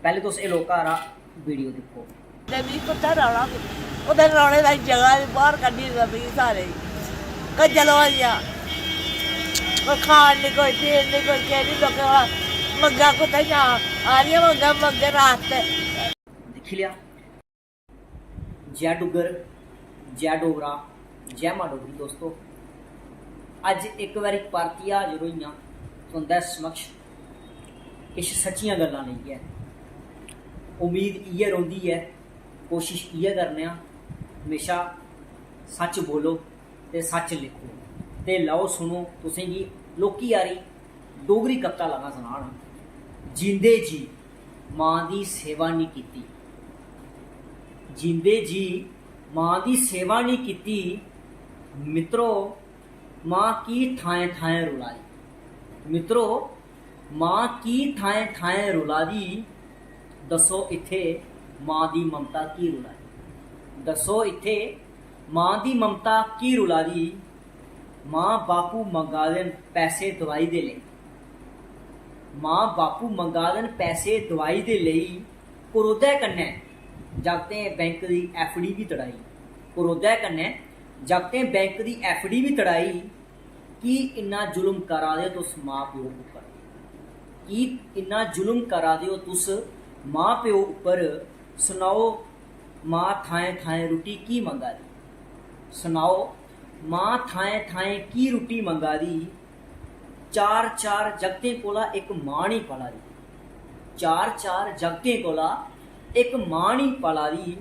पहले तुस ये लोग घर वीडियो देखो। भी कुत्ता रौला उधर रौले की जगह बाहर कड्ढी लगी सारे कज्जल हो गया कोई खान नहीं कोई पीन नहीं कोई केह् नहीं लोकें मंगा कुत्ते जा आ रही मंगा मंगे रास्ते देख लिया। जय डुगर, जय डोगरा, जय मां डोगरी। दोस्तों अज एक बार भारती हाजिर हुई तुंदे समक्ष किश सच्चियां गल्लां लेइयै। उम्मीद इ'यै रौंह्दी है, कोशिश इ'यै करने हमेशा सच बोलो ते सच लिखो ते लाओ सुनो। तुसेंगी लोकी यारी डोगरी कविता लगा सनान। जींदे जी मां दी सेवा नहीं कीती, जींदे जी मां दी सेवा नहीं कीती, मित्रों मां की थाएं थाएं रुला दी। मित्रों मां की थाएं थाएं रुला दी, दसो इत्थे मां दी ममता की रुला दी। दसो इत्थे मां दी ममता की रुला दी। मां बापू मंगा देन पैसे दवाई दे ले, मां बापू मंगा देन पैसे दवाई दे लेई, क्रोधै कन्नै जागतें बैंक दी एफडी भी तड़ाई। क्रोधै कन्नै जागतें बैंक दी एफडी भी तड़ाई। की इन्ना जुल्म करा दे तुस मां प्यो उप्पर, की इन्ना जुल्म करा दे तुस मां प्यो उप्पर। सुनाओ मां थाएं थाएं रुट्टी की मंगा दी, सुनाओ मां थाएं थाएं की रुट्टी मंगा दी। चार चार जगतें कोला एक मां नहीं पला दी, चार चार जगतें कोला एक मां नहीं पला दी।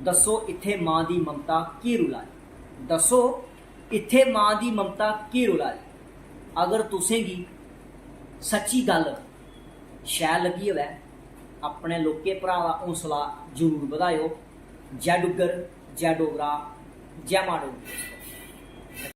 दसो इत्थे मां दी ममता की रुला दी, दसो इत्थे मां दी ममता की रुला दी। अगर तुसेंगी सच्ची गल शैल लगी होवै अपने लोके भरा दा हौसला जरूर बधाओ। जय डुगर, जय डोगरा, जय मां डोगरी।